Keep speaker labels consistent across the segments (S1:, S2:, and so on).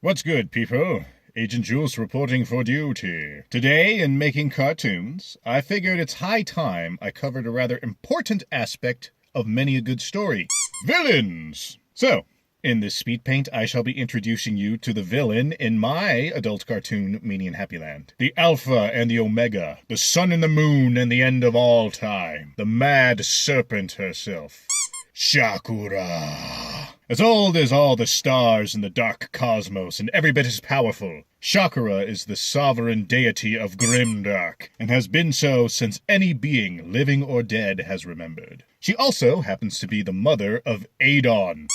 S1: What's good, people? Agent Jules reporting for duty. Today, in making cartoons, I figured it's high time I covered a rather important aspect of many a good story. Villains! So, in this Speedpaint, I shall be introducing you to the villain in my adult cartoon, Meanie and Happyland. The Alpha and the Omega, the sun and the moon and the end of all time, the mad serpent herself, Shakura. As old as all the stars in the dark cosmos and every bit as powerful, Shakura is the sovereign deity of Gremmdahk, and has been so since any being, living or dead, has remembered. She also happens to be the mother of Adon.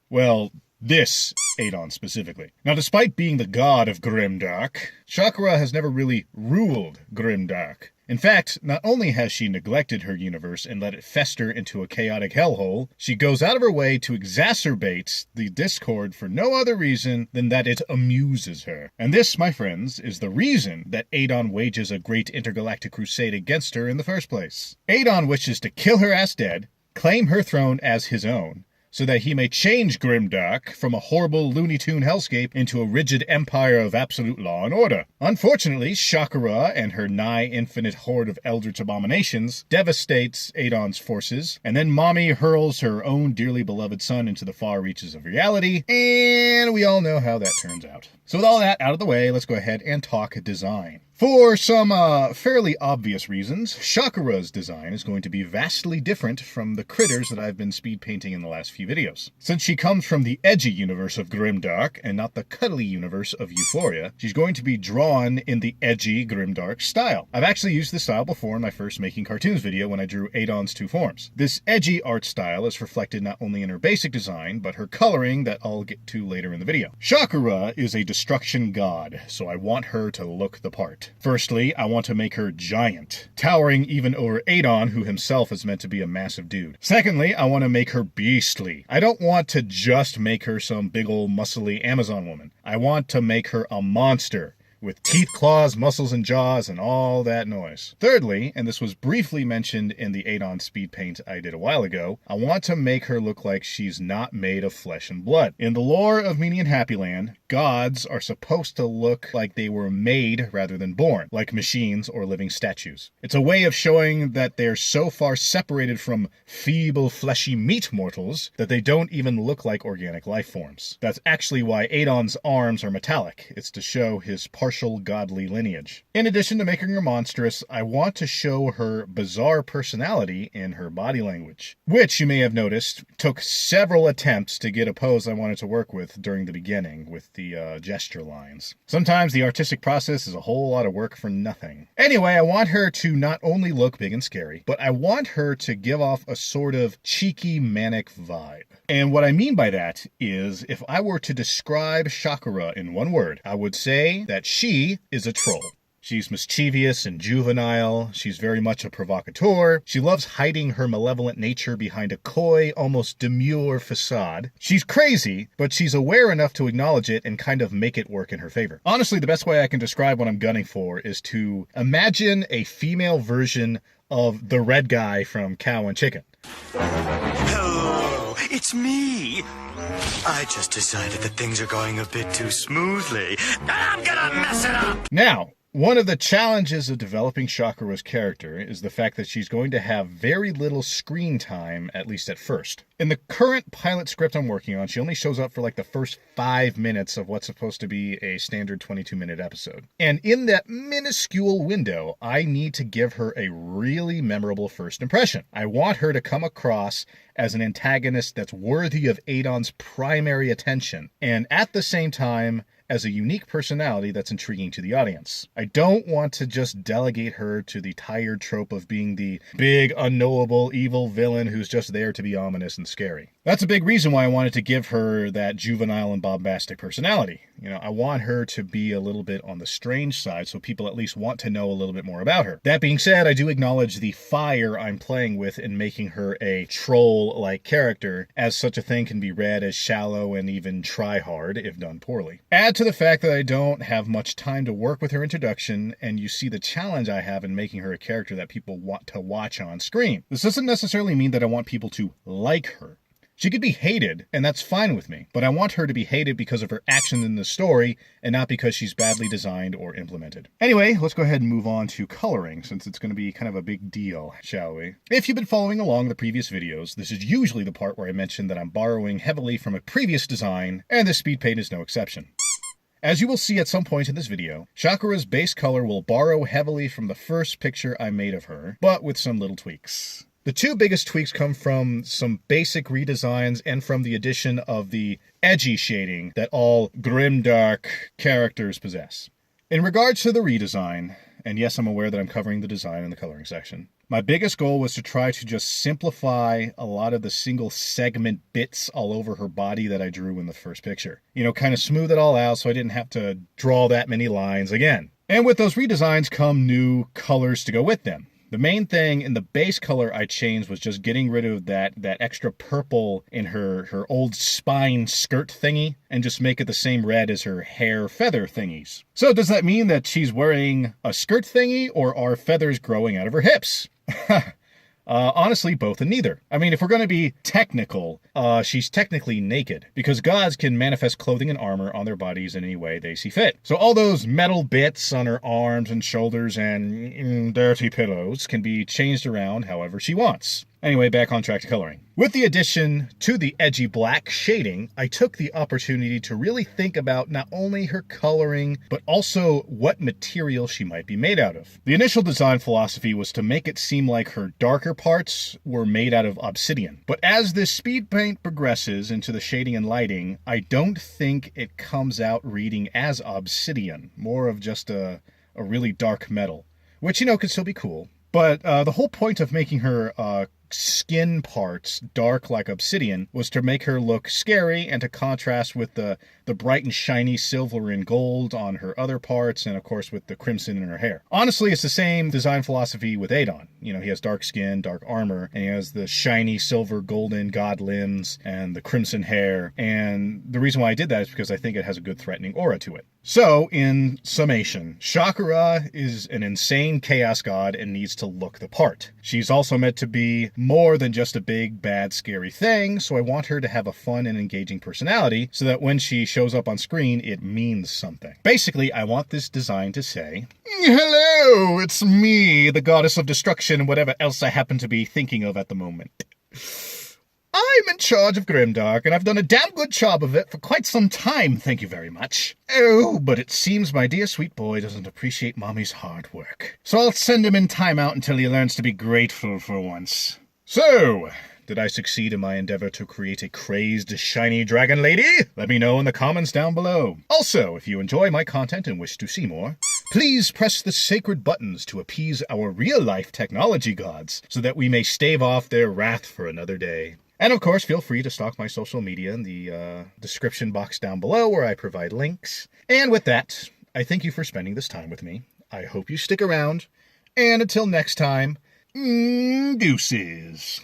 S1: Well, this Adon specifically. Now, despite being the god of Gremmdahk, Shakura has never really ruled Gremmdahk. In fact, not only has she neglected her universe and let it fester into a chaotic hellhole, she goes out of her way to exacerbate the discord for no other reason than that it amuses her. And this, my friends, is the reason that Adon wages a great intergalactic crusade against her in the first place. Adon wishes to kill her ass dead, claim her throne as his own, so that he may change Gremmdahk from a horrible Looney Tune hellscape into a rigid empire of absolute law and order. Unfortunately, Shakura and her nigh-infinite horde of eldritch abominations devastates Adon's forces, and then Mommy hurls her own dearly beloved son into the far reaches of reality, and we all know how that turns out. So with all that out of the way, let's go ahead and talk design. For some fairly obvious reasons, Shakura's design is going to be vastly different from the critters that I've been speed painting in the last few videos. Since she comes from the edgy universe of Gremmdahk and not the cuddly universe of Euphoria, she's going to be drawn in the edgy Gremmdahk style. I've actually used this style before in my first Making Cartoons video when I drew Adon's two forms. This edgy art style is reflected not only in her basic design, but her coloring that I'll get to later in the video. Shakura is a destruction god, so I want her to look the part. Firstly, I want to make her giant, towering even over Adon, who himself is meant to be a massive dude. Secondly, I want to make her beastly. I don't want to just make her some big old muscly Amazon woman. I want to make her a monster, with teeth, claws, muscles, and jaws, and all that noise. Thirdly, and this was briefly mentioned in the Adon speed paint I did a while ago, I want to make her look like she's not made of flesh and blood. In the lore of Meanie and Happyland, gods are supposed to look like they were made rather than born, like machines or living statues. It's a way of showing that they're so far separated from feeble, fleshy meat mortals that they don't even look like organic life forms. That's actually why Adon's arms are metallic. It's to show his partial godly lineage. In addition to making her monstrous, I want to show her bizarre personality in her body language, which you may have noticed took several attempts to get a pose I wanted to work with during the beginning with the gesture lines. Sometimes the artistic process is a whole lot of work for nothing. Anyway, I want her to not only look big and scary, but I want her to give off a sort of cheeky, manic vibe. And what I mean by that is, if I were to describe Shakura in one word, I would say that she is a troll. She's mischievous and juvenile. She's very much a provocateur. She loves hiding her malevolent nature behind a coy, almost demure facade. She's crazy, but she's aware enough to acknowledge it and kind of make it work in her favor. Honestly, the best way I can describe what I'm gunning for is to imagine a female version of the red guy from Cow and Chicken.
S2: Hello, it's me. I just decided that things are going a bit too smoothly, and I'm gonna mess it up.
S1: Now, one of the challenges of developing Shakura's character is the fact that she's going to have very little screen time, at least at first. In the current pilot script I'm working on, she only shows up for like the first 5 minutes of what's supposed to be a standard 22-minute episode. And in that minuscule window, I need to give her a really memorable first impression. I want her to come across as an antagonist that's worthy of Adon's primary attention, and at the same time, as a unique personality that's intriguing to the audience. I don't want to just delegate her to the tired trope of being the big, unknowable, evil villain who's just there to be ominous and scary. That's a big reason why I wanted to give her that juvenile and bombastic personality. You know, I want her to be a little bit on the strange side so people at least want to know a little bit more about her. That being said, I do acknowledge the fire I'm playing with in making her a troll-like character, as such a thing can be read as shallow and even try-hard if done poorly. Add to the fact that I don't have much time to work with her introduction, and you see the challenge I have in making her a character that people want to watch on screen. This doesn't necessarily mean that I want people to like her. She could be hated, and that's fine with me, but I want her to be hated because of her actions in the story, and not because she's badly designed or implemented. Anyway, let's go ahead and move on to coloring, since it's going to be kind of a big deal, shall we? If you've been following along the previous videos, this is usually the part where I mention that I'm borrowing heavily from a previous design, and this speed paint is no exception. As you will see at some point in this video, Shakura's base color will borrow heavily from the first picture I made of her, but with some little tweaks. The two biggest tweaks come from some basic redesigns and from the addition of the edgy shading that all Gremmdahk characters possess. In regards to the redesign, and yes, I'm aware that I'm covering the design in the coloring section, my biggest goal was to try to just simplify a lot of the single segment bits all over her body that I drew in the first picture. You know, kind of smooth it all out so I didn't have to draw that many lines again. And with those redesigns come new colors to go with them. The main thing in the base color I changed was just getting rid of that extra purple in her old spine skirt thingy and just make it the same red as her hair feather thingies. So does that mean that she's wearing a skirt thingy, or are feathers growing out of her hips? Honestly, both and neither. I mean, if we're going to be technical, she's technically naked, because gods can manifest clothing and armor on their bodies in any way they see fit. So all those metal bits on her arms and shoulders and dirty pillows can be changed around however she wants. Anyway, back on track to coloring. With the addition to the edgy black shading, I took the opportunity to really think about not only her coloring, but also what material she might be made out of. The initial design philosophy was to make it seem like her darker parts were made out of obsidian. But as this speed paint progresses into the shading and lighting, I don't think it comes out reading as obsidian, more of just a really dark metal, which, you know, could still be cool. But the whole point of making her skin parts dark like obsidian was to make her look scary and to contrast with the bright and shiny silver and gold on her other parts, and of course with the crimson in her hair. Honestly, it's the same design philosophy with Adon. You know, he has dark skin, dark armor, and he has the shiny silver golden god limbs and the crimson hair, and the reason why I did that is because I think it has a good threatening aura to it. So, in summation, Shakura is an insane chaos god and needs to look the part. She's also meant to be more than just a big, bad, scary thing, so I want her to have a fun and engaging personality so that when she shows up on screen, it means something. Basically, I want this design to say, "Hello, it's me, the goddess of destruction, and whatever else I happen to be thinking of at the moment. I'm in charge of Gremmdahk, and I've done a damn good job of it for quite some time, thank you very much. Oh, but it seems my dear sweet boy doesn't appreciate Mommy's hard work. So I'll send him in timeout until he learns to be grateful for once." So, did I succeed in my endeavor to create a crazed, shiny dragon lady? Let me know in the comments down below. Also, if you enjoy my content and wish to see more, please press the sacred buttons to appease our real-life technology gods so that we may stave off their wrath for another day. And of course, feel free to stalk my social media in the description box down below where I provide links. And with that, I thank you for spending this time with me. I hope you stick around. And until next time, deuces.